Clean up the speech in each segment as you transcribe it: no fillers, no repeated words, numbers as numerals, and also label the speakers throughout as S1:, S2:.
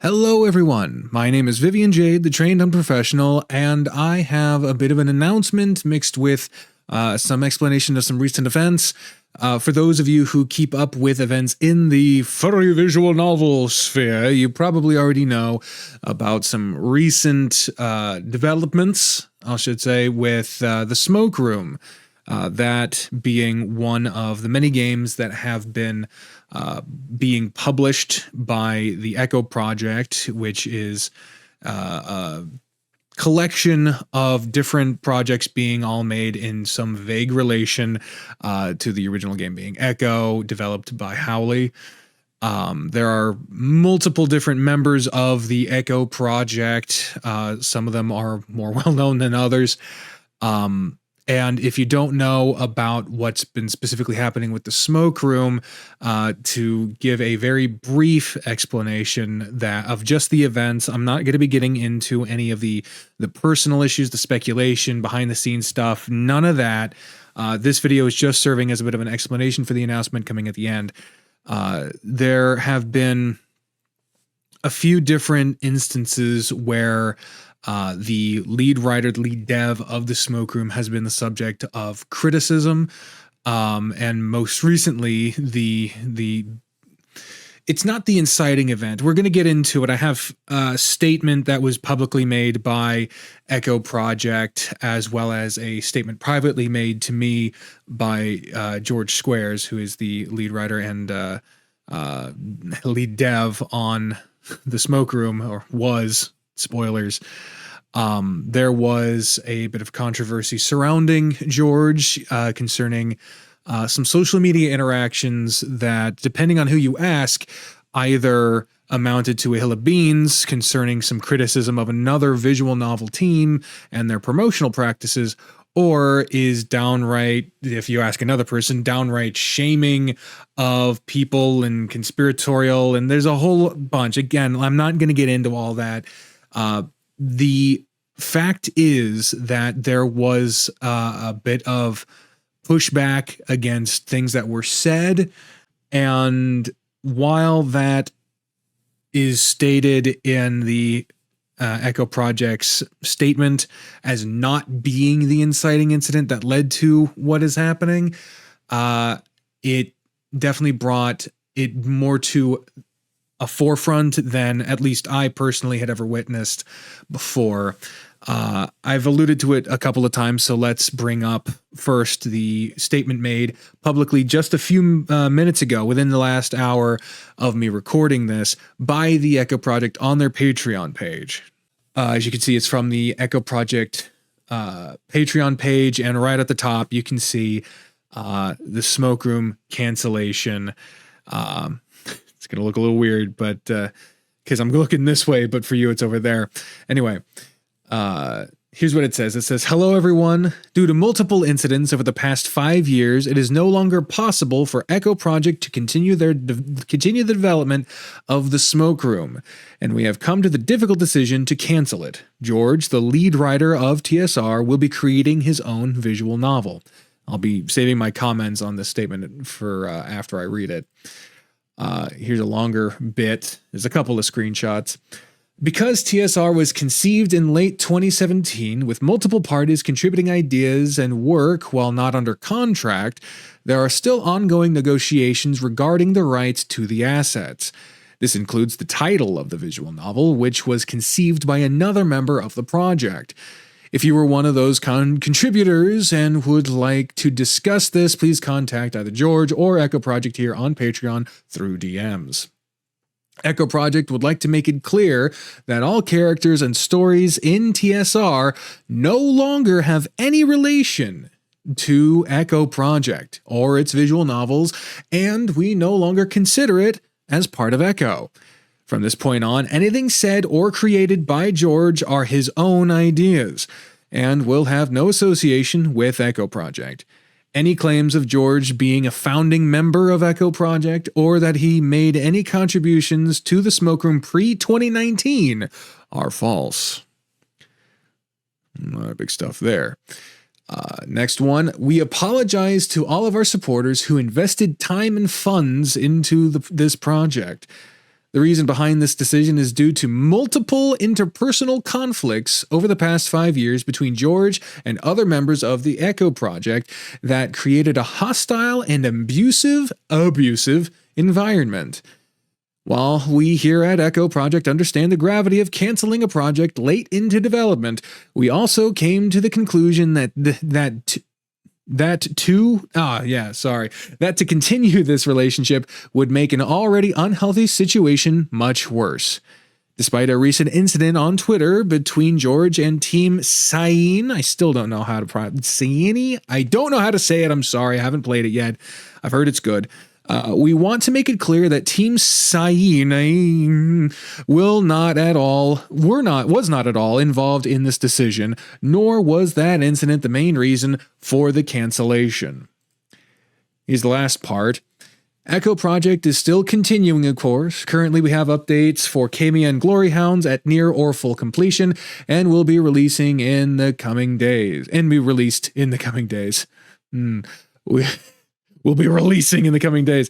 S1: Hello everyone, my name is VivianJade, the trained unprofessional, and I have a bit of an announcement mixed with some explanation of some recent events. For those of you who keep up with events in the furry visual novel sphere, you probably already know about some recent developments, I should say, with the Smoke Room. That being one of the many games that have been being published by the Echo Project, which is a collection of different projects being all made in some vague relation to the original game being Echo, developed by Howley. There are multiple different members of the Echo Project. Some of them are more well known than others. And if you don't know about what's been specifically happening with the Smoke Room, to give a very brief explanation of just the events, I'm not going to be getting into any of the personal issues, the speculation, behind the scenes stuff, none of that. This video is just serving as a bit of an explanation for the announcement coming at the end. There have been a few different instances where the lead writer, the lead dev of the Smoke Room has been the subject of criticism. And most recently, it's not the inciting event. We're going to get into it. I have a statement that was publicly made by Echo Project, as well as a statement privately made to me by George Squares, who is the lead writer and lead dev on the Smoke Room, or was. Spoilers. There was a bit of controversy surrounding George concerning some social media interactions that, depending on who you ask, either amounted to a hill of beans concerning some criticism of another visual novel team and their promotional practices, or is downright, if you ask another person, downright shaming of people and conspiratorial, and there's a whole bunch. Again, I'm not going to get into all that. The fact is that there was a bit of pushback against things that were said, and while that is stated in the Echo Project's statement as not being the inciting incident that led to what is happening, it definitely brought it more to a forefront than at least I personally had ever witnessed before. I've alluded to it a couple of times, so let's bring up first the statement made publicly just a few minutes ago, within the last hour of me recording this, by the Echo Project on their Patreon page. As you can see, it's from the Echo Project Patreon page, and right at the top you can see the Smoke Room cancellation. It's going to look a little weird, but because I'm looking this way, but for you, it's over there. Anyway, here's what it says. It says, "Hello, everyone. Due to multiple incidents over the past 5 years, it is no longer possible for Echo Project to continue the development of the Smoke Room, and we have come to the difficult decision to cancel it. George, the lead writer of TSR, will be creating his own visual novel." I'll be saving my comments on this statement for after I read it. Here's a longer bit. There's a couple of screenshots. "Because TSR was conceived in late 2017 with multiple parties contributing ideas and work while not under contract, there are still ongoing negotiations regarding the rights to the assets. This includes the title of the visual novel, which was conceived by another member of the project. If you were one of those contributors and would like to discuss this, please contact either George or Echo Project here on Patreon through DMs. Echo Project would like to make it clear that all characters and stories in TSR no longer have any relation to Echo Project or its visual novels, and we no longer consider it as part of Echo. From this point on, anything said or created by George are his own ideas, and will have no association with Echo Project. Any claims of George being a founding member of Echo Project, or that he made any contributions to the Smoke Room pre-2019, are false." Big stuff there. Next one. "We apologize to all of our supporters who invested time and funds into this project. The reason behind this decision is due to multiple interpersonal conflicts over the past 5 years between George and other members of the Echo Project that created a hostile and abusive environment. While we here at Echo Project understand the gravity of canceling a project late into development, we also came to the conclusion that to continue this relationship would make an already unhealthy situation much worse. Despite a recent incident on Twitter between George and Team Cyan, I still don't know how to pronounce Cyan. I don't know how to say it. I'm sorry. I haven't played it yet. I've heard it's good. We want to make it clear that Team Cyan was not at all involved in this decision, nor was that incident the main reason for the cancellation. Here's the last part. Echo Project is still continuing, of course. Currently, we have updates for Kamia and Glory Hounds at near or full completion, and will be releasing in the coming days. Will be releasing in the coming days.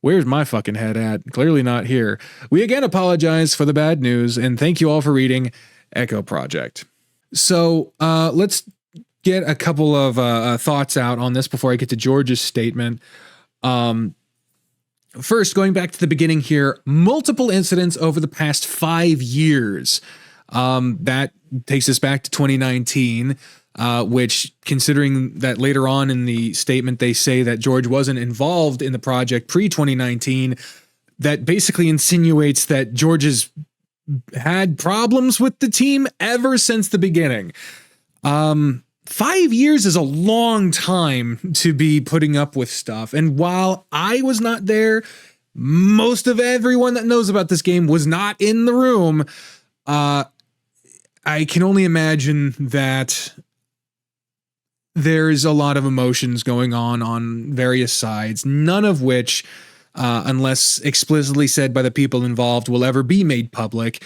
S1: Where's my fucking head at? Clearly not here. We again apologize for the bad news, and thank you all for reading Echo Project. So let's get a couple of thoughts out on this before I get to George's statement. First, going back to the beginning here, multiple incidents over the past 5 years. That takes us back to 2019. Which, considering that later on in the statement they say that George wasn't involved in the project pre-2019, that basically insinuates that George has had problems with the team ever since the beginning. 5 years is a long time to be putting up with stuff, and while I was not there, most of everyone that knows about this game was not in the room. I can only imagine that there's a lot of emotions going on various sides, none of which, unless explicitly said by the people involved, will ever be made public.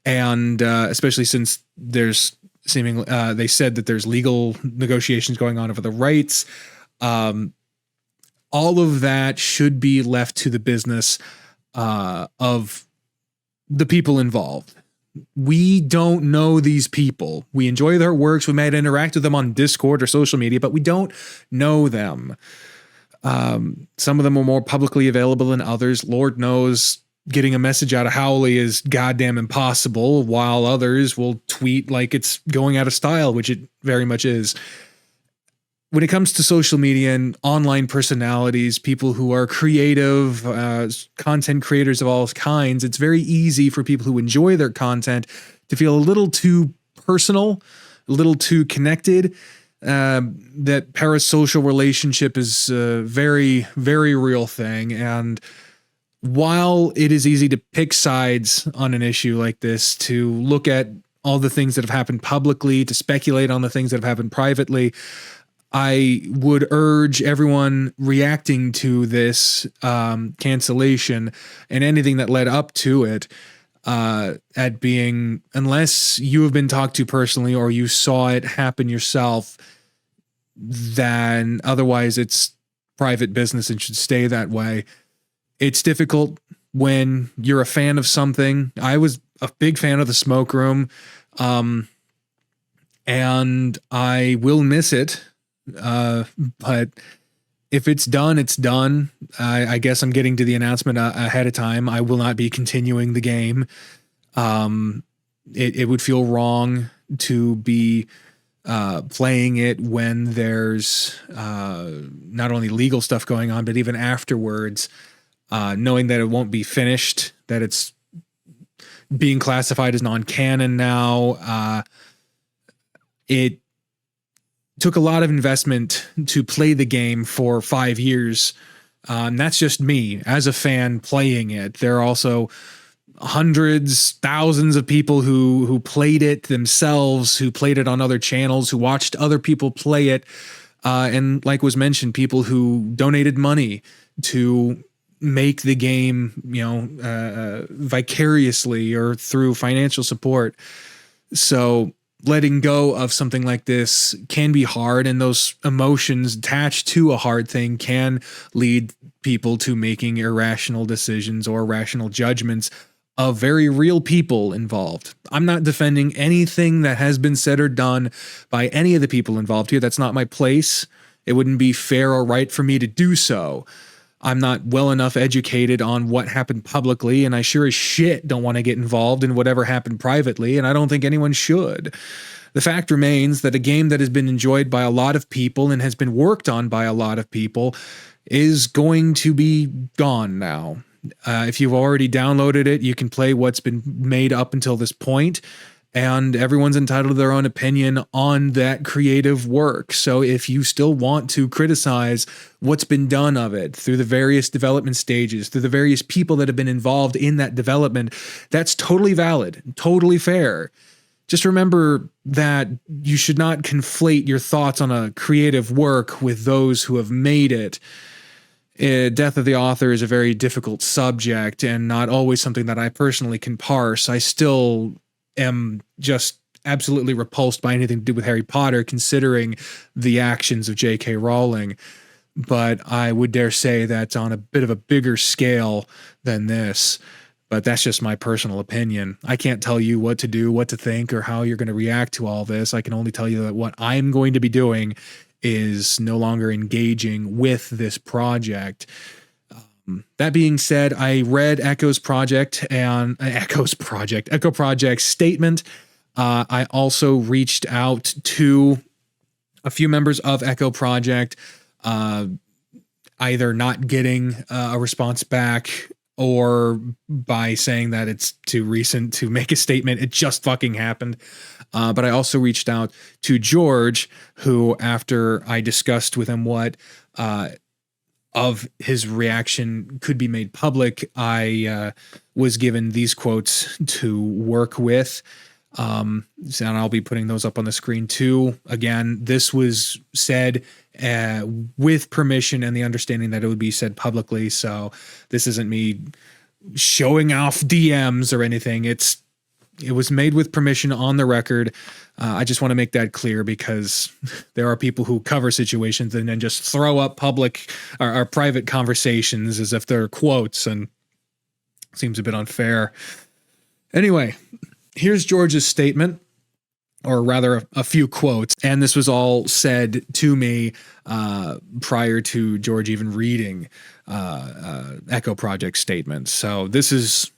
S1: And especially since there's they said that there's legal negotiations going on over the rights. All of that should be left to the business of the people involved. We don't know these people. We enjoy their works. We might interact with them on Discord or social media, but we don't know them. Some of them are more publicly available than others. Lord knows getting a message out of Howley is goddamn impossible, while others will tweet like it's going out of style, which it very much is. When it comes to social media and online personalities, people who are creative, content creators of all kinds, it's very easy for people who enjoy their content to feel a little too personal, a little too connected. That parasocial relationship is a very, very real thing. And while it is easy to pick sides on an issue like this, to look at all the things that have happened publicly, to speculate on the things that have happened privately, I would urge everyone reacting to this cancellation and anything that led up to it at being, unless you have been talked to personally or you saw it happen yourself, then otherwise it's private business and should stay that way. It's difficult when you're a fan of something. I was a big fan of the Smoke Room, and I will miss it. But if it's done, it's done. I guess I'm getting to the announcement ahead of time. I will not be continuing the game. It would feel wrong to be playing it when there's not only legal stuff going on, but even afterwards, knowing that it won't be finished, that it's being classified as non-canon now. It took a lot of investment to play the game for 5 years. That's just me as a fan playing it. There are also hundreds, thousands of people who played it themselves, who played it on other channels, who watched other people play it. And like was mentioned, people who donated money to make the game, vicariously or through financial support. So letting go of something like this can be hard, and those emotions attached to a hard thing can lead people to making irrational decisions or rational judgments of very real people involved. I'm not defending anything that has been said or done by any of the people involved here. That's not my place. It wouldn't be fair or right for me to do so. I'm not well enough educated on what happened publicly, and I sure as shit don't want to get involved in whatever happened privately, and I don't think anyone should. The fact remains that a game that has been enjoyed by a lot of people and has been worked on by a lot of people is going to be gone now. If you've already downloaded it, you can play what's been made up until this point, and everyone's entitled to their own opinion on that creative work. So if you still want to criticize what's been done of it through the various development stages, through the various people that have been involved in that development, that's totally valid, totally fair. Just remember that you should not conflate your thoughts on a creative work with those who have made it. Death of the author is a very difficult subject and not always something that I personally can parse. I still am just absolutely repulsed by anything to do with Harry Potter, considering the actions of J.K. Rowling. But I would dare say that's on a bit of a bigger scale than this. But that's just my personal opinion. I can't tell you what to do, what to think, or how you're going to react to all this. I can only tell you that what I'm going to be doing is no longer engaging with this project. That being said, I read Echo Project's statement. I also reached out to a few members of Echo Project, either not getting a response back or by saying that it's too recent to make a statement. It just fucking happened. But I also reached out to George, who, after I discussed with him what of his reaction could be made public, I was given these quotes to work with. And I'll be putting those up on the screen too. Again, this was said with permission and the understanding that it would be said publicly. So this isn't me showing off DMs or anything. It was made with permission on the record. I just want to make that clear because there are people who cover situations and then just throw up public or private conversations as if they're quotes, and seems a bit unfair. Anyway, here's George's statement, or rather a few quotes. And this was all said to me prior to George even reading Echo Project's statement. So these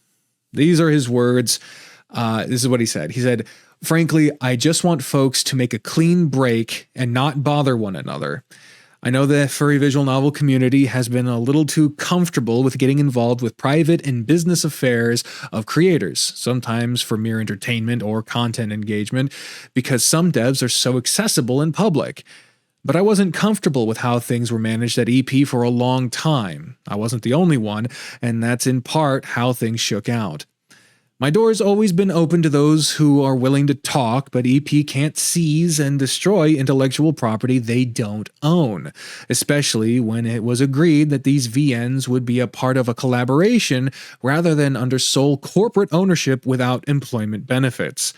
S1: are his words. This is what he said. He said, "Frankly, I just want folks to make a clean break and not bother one another. I know the furry visual novel community has been a little too comfortable with getting involved with private and business affairs of creators, sometimes for mere entertainment or content engagement, because some devs are so accessible in public. But I wasn't comfortable with how things were managed at EP for a long time. I wasn't the only one, and that's in part how things shook out. My door's always been open to those who are willing to talk, but EP can't seize and destroy intellectual property they don't own, especially when it was agreed that these VNs would be a part of a collaboration rather than under sole corporate ownership without employment benefits.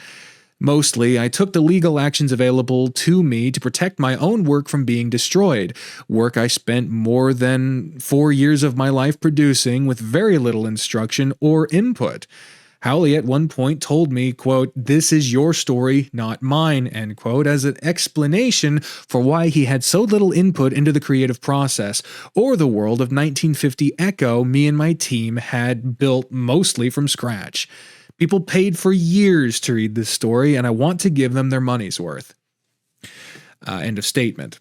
S1: Mostly, I took the legal actions available to me to protect my own work from being destroyed, work I spent more than 4 years of my life producing with very little instruction or input. Howley at one point told me, quote, 'This is your story, not mine,' end quote, as an explanation for why he had so little input into the creative process, or the world of 1950 Echo me and my team had built mostly from scratch. People paid for years to read this story, and I want to give them their money's worth." End of statement.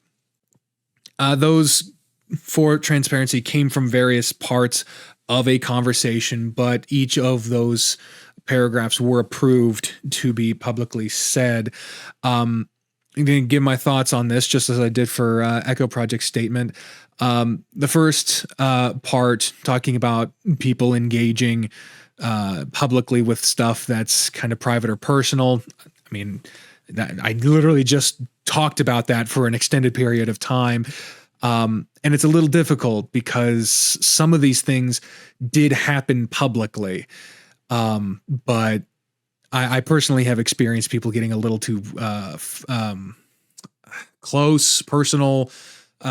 S1: Those, for transparency, came from various parts of a conversation, but each of those paragraphs were approved to be publicly said. I'm going to give my thoughts on this just as I did for Echo Project statement. The first part, talking about people engaging publicly with stuff that's kind of private or personal. I mean, I literally just talked about that for an extended period of time. And it's a little difficult because some of these things did happen publicly. But I personally have experienced people getting a little too close, personal,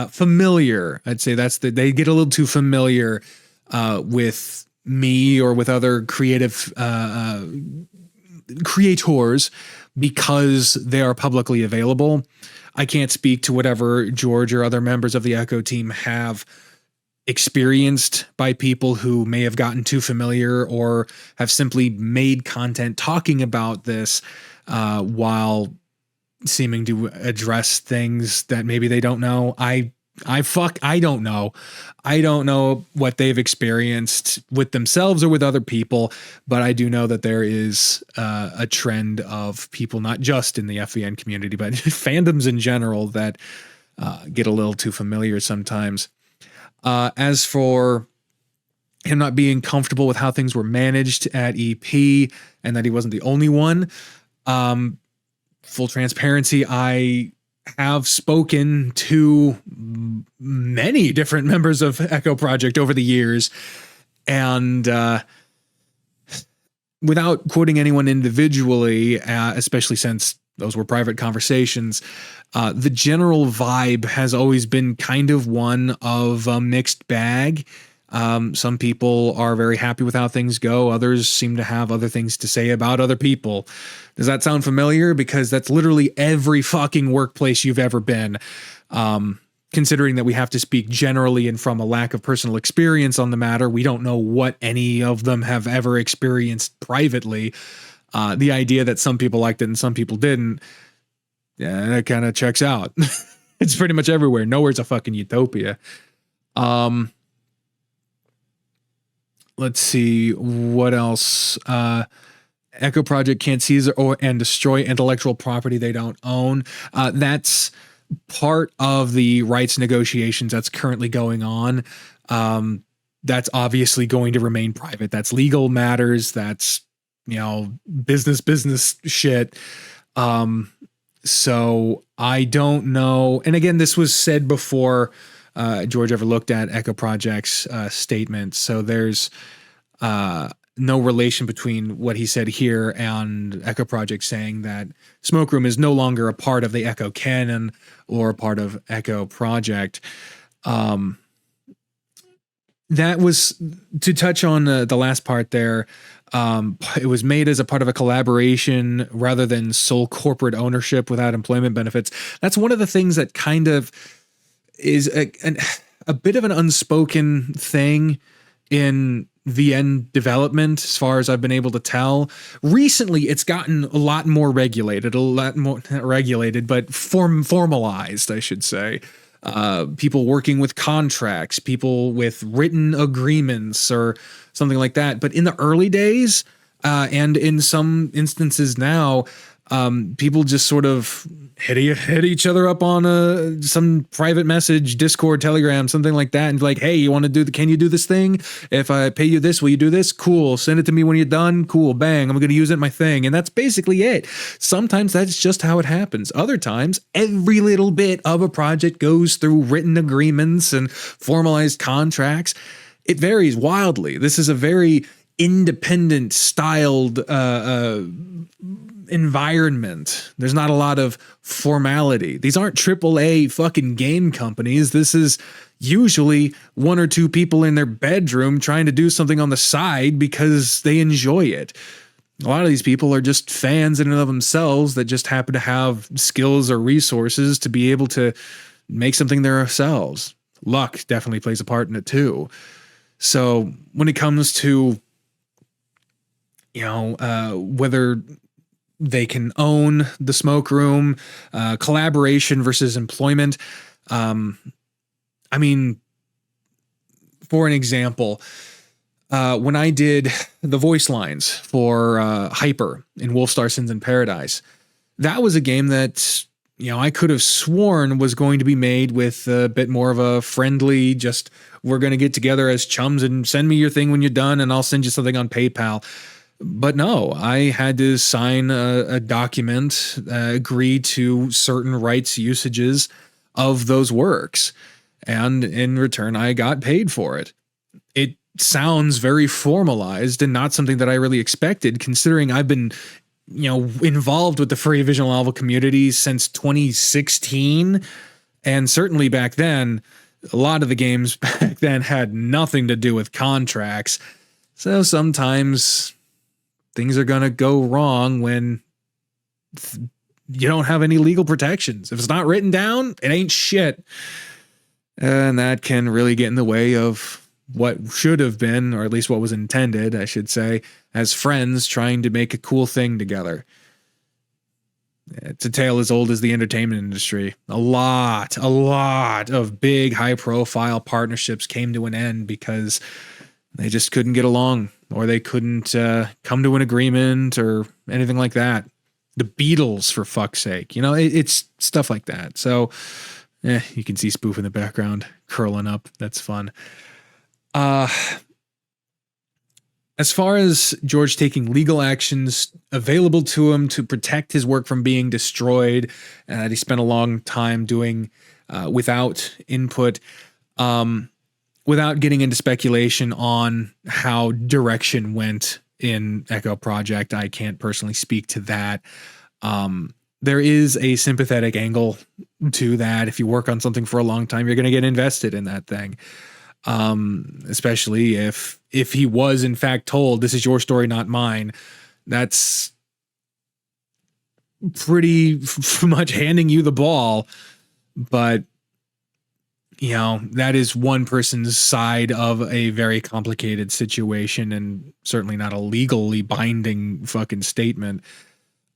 S1: familiar. I'd say they get a little too familiar with me or with other creative creators because they are publicly available. I can't speak to whatever George or other members of the Echo team have experienced by people who may have gotten too familiar or have simply made content talking about this while seeming to address things that maybe they don't know. I don't know. I don't know what they've experienced with themselves or with other people, but I do know that there is a trend of people, not just in the FVN community, but fandoms in general, that get a little too familiar sometimes. As for him not being comfortable with how things were managed at EP and that he wasn't the only one, full transparency, I have spoken to many different members of Echo Project over the years, and without quoting anyone individually, especially since those were private conversations, the general vibe has always been kind of one of a mixed bag. Some people are very happy with how things go. Others seem to have other things to say about other people. Does that sound familiar? Because that's literally every fucking workplace you've ever been. Considering that we have to speak generally and from a lack of personal experience on the matter, we don't know what any of them have ever experienced privately. The idea that some people liked it and some people didn't, yeah, that kind of checks out. It's pretty much everywhere. Nowhere's a fucking utopia. Let's see what else. Echo Project can't seize and destroy intellectual property they don't own. That's part of the rights negotiations that's currently going on. That's obviously going to remain private. That's legal matters. That's, business shit. So I don't know. And again, this was said before George ever looked at Echo Project's statement. So there's no relation between what he said here and Echo Project saying that Smoke Room is no longer a part of the Echo canon or a part of Echo Project. That was to touch on the last part there. It was made as a part of a collaboration rather than sole corporate ownership without employment benefits. That's one of the things that kind of is a bit of an unspoken thing in VN development, as far as I've been able to tell. Recently, it's gotten a lot more regulated, not regulated, but formalized, I should say. People working with contracts, people with written agreements or something like that. But in the early days, and in some instances now, people just sort of hit each other up on some private message, Discord, Telegram, something like that, and be like, hey, can you do this thing? If I pay you this, will you do this? Cool. Send it to me when you're done. Cool. Bang. I'm going to use it in my thing. And that's basically it. Sometimes that's just how it happens. Other times, every little bit of a project goes through written agreements and formalized contracts. It varies wildly. This is a very independent styled environment. There's not a lot of formality. These aren't AAA fucking game companies. This is usually one or two people in their bedroom trying to do something on the side because they enjoy it. A lot of these people are just fans in and of themselves that just happen to have skills or resources to be able to make something themselves. Luck definitely plays a part in it too. So when it comes to whether they can own the Smoke Room, collaboration versus employment. I mean, for an example, when I did the voice lines for Hyper in Wolfstar Sins in Paradise, that was a game that, I could have sworn was going to be made with a bit more of a friendly, just we're going to get together as chums and send me your thing when you're done and I'll send you something on PayPal. But no, I had to sign a document, agree to certain rights usages of those works. And in return, I got paid for it. It sounds very formalized and not something that I really expected, considering I've been involved with the free visual novel community since 2016. And certainly back then, a lot of the games back then had nothing to do with contracts. So sometimes things are going to go wrong when you don't have any legal protections. If it's not written down, it ain't shit. And that can really get in the way of what should have been, or at least what was intended, I should say, as friends trying to make a cool thing together. It's a tale as old as the entertainment industry. A lot of big, high-profile partnerships came to an end because they just couldn't get along, or they couldn't come to an agreement or anything like that. The Beatles, for fuck's sake. It's stuff like that. So, you can see Spoof in the background curling up. That's fun. As far as George taking legal actions available to him to protect his work from being destroyed, that he spent a long time doing without input, without getting into speculation on how direction went in Echo Project, I can't personally speak to that. There is a sympathetic angle to that. If you work on something for a long time, you're going to get invested in that thing. Especially if he was in fact told, this is your story, not mine. That's pretty much handing you the ball. But, that is one person's side of a very complicated situation, and certainly not a legally binding fucking statement.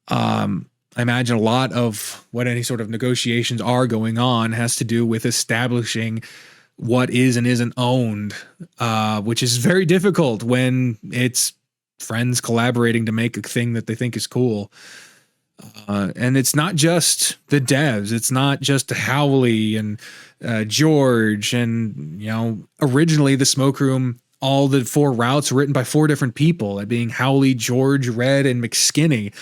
S1: I imagine a lot of what any sort of negotiations are going on has to do with establishing what is and isn't owned, which is very difficult when it's friends collaborating to make a thing that they think is cool. And it's not just the devs. It's not just Howley and George. And, originally the Smoke Room, all the 4 routes were written by 4 different people, that being Howley, George, Red, and McSkinney.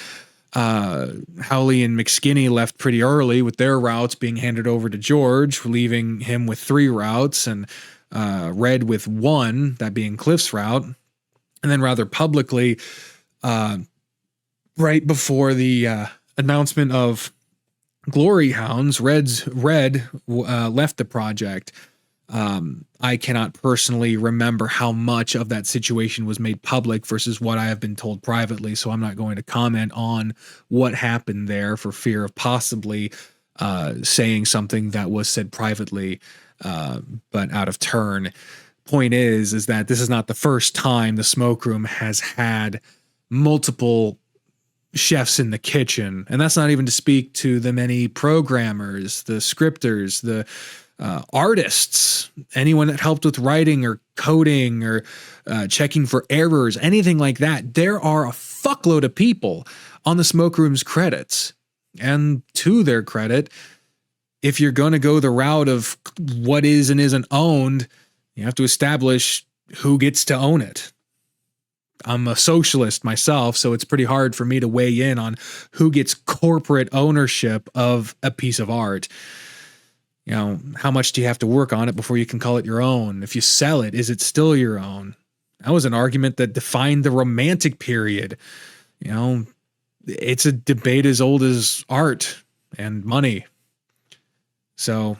S1: Howley and McSkinney left pretty early with their routes being handed over to George, leaving him with 3 routes, and Red with 1, that being Cliff's route. And then rather publicly, right before the announcement of Glory Hounds, Red left the project. I cannot personally remember how much of that situation was made public versus what I have been told privately, so I'm not going to comment on what happened there for fear of possibly saying something that was said privately, but out of turn. Point is that this is not the first time the Smoke Room has had multiple chefs in the kitchen, and that's not even to speak to the many programmers, the scripters, the artists, anyone that helped with writing or coding or checking for errors, anything like that. There are a fuckload of people on the Smoke Room's credits. And to their credit, if you're going to go the route of what is and isn't owned, you have to establish who gets to own it. I'm a socialist myself, so it's pretty hard for me to weigh in on who gets corporate ownership of a piece of art. How much do you have to work on it before you can call it your own? If you sell it, is it still your own? That was an argument that defined the Romantic period. It's a debate as old as art and money. So,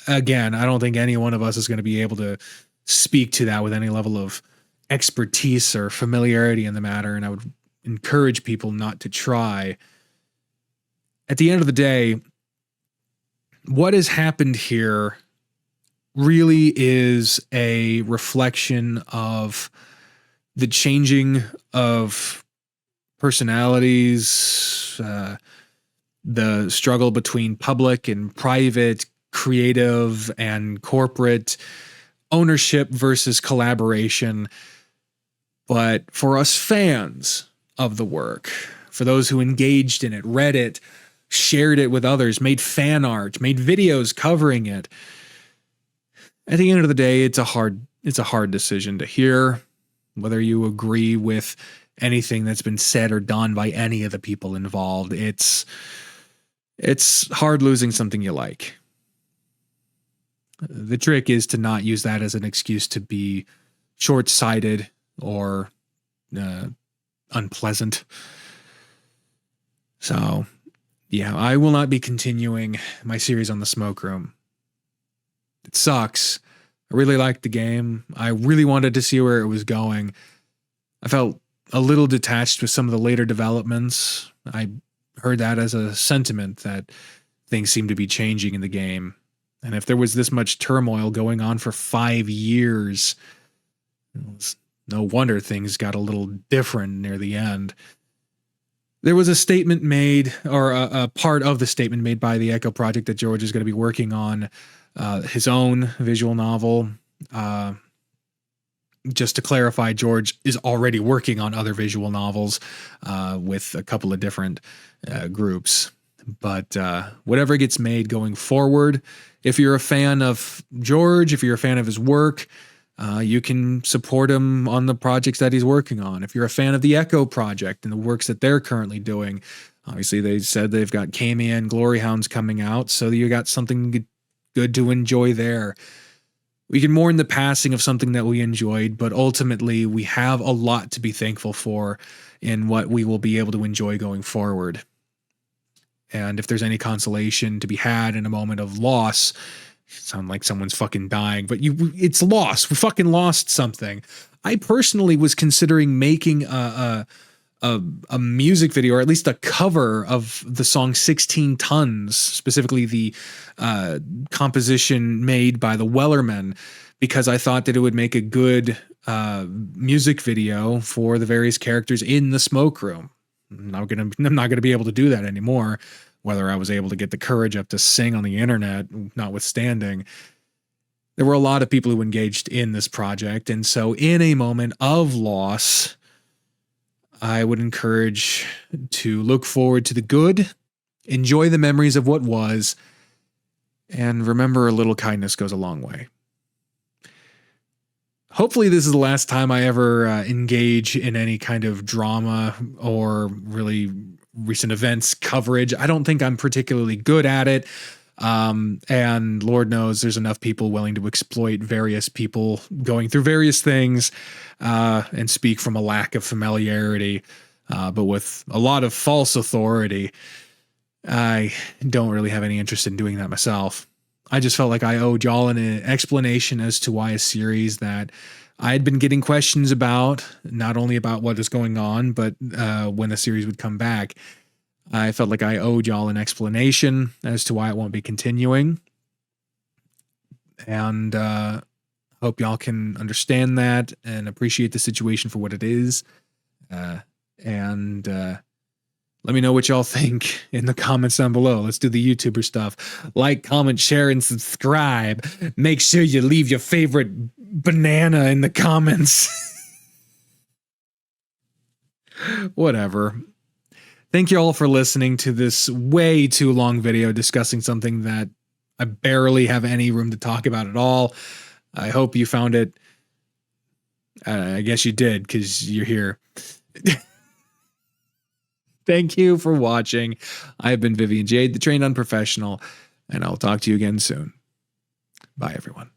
S1: again, I don't think any one of us is going to be able to speak to that with any level of expertise or familiarity in the matter, and I would encourage people not to try. At the end of the day, what has happened here really is a reflection of the changing of personalities, the struggle between public and private, creative and corporate, ownership versus collaboration. But for us fans of the work, for those who engaged in it, read it, shared it with others, made fan art, made videos covering it, at the end of the day, it's a hard decision to hear, whether you agree with anything that's been said or done by any of the people involved. It's hard losing something you like. The trick is to not use that as an excuse to be short-sighted or unpleasant. So, yeah, I will not be continuing my series on the Smoke Room. It sucks. I really liked the game. I really wanted to see where it was going. I felt a little detached with some of the later developments. I heard that as a sentiment that things seem to be changing in the game. And if there was this much turmoil going on for 5 years, it's no wonder things got a little different near the end. There was a statement made, or a part of the statement made by the Echo Project, that George is going to be working on his own visual novel. Just to clarify, George is already working on other visual novels with a couple of different groups. But whatever gets made going forward, if you're a fan of George, if you're a fan of his work, you can support him on the projects that he's working on. If you're a fan of the Echo Project and the works that they're currently doing, obviously they said they've got Kami and Glory Hounds coming out, so you got something good to enjoy there. We can mourn the passing of something that we enjoyed, but ultimately we have a lot to be thankful for in what we will be able to enjoy going forward. And if there's any consolation to be had in a moment of loss, sound like someone's fucking dying, but it's lost. We fucking lost something. I personally was considering making a music video, or at least a cover of the song 16 Tons, specifically the composition made by the Wellermen, because I thought that it would make a good music video for the various characters in the Smoke Room. I'm not gonna be able to do that anymore, whether I was able to get the courage up to sing on the internet, notwithstanding. There were a lot of people who engaged in this project, and so in a moment of loss, I would encourage to look forward to the good, enjoy the memories of what was, and remember a little kindness goes a long way. Hopefully this is the last time I ever engage in any kind of drama or really recent events coverage. I don't think I'm particularly good at it. And Lord knows there's enough people willing to exploit various people going through various things and speak from a lack of familiarity, but with a lot of false authority. I don't really have any interest in doing that myself. I just felt like I owed y'all an explanation as to why a series that I had been getting questions about, not only about what is going on, but when the series would come back. I felt like I owed y'all an explanation as to why it won't be continuing. And hope y'all can understand that and appreciate the situation for what it is. And let me know what y'all think in the comments down below. Let's do the YouTuber stuff. Like, comment, share, and subscribe. Make sure you leave your favorite banana in the comments. Whatever. Thank you all for listening to this way too long video discussing something that I barely have any room to talk about at all. I hope you found it. I guess you did, because you're here. Thank you for watching. I have been VivianJade, the trained unprofessional, and I'll talk to you again soon. Bye, everyone.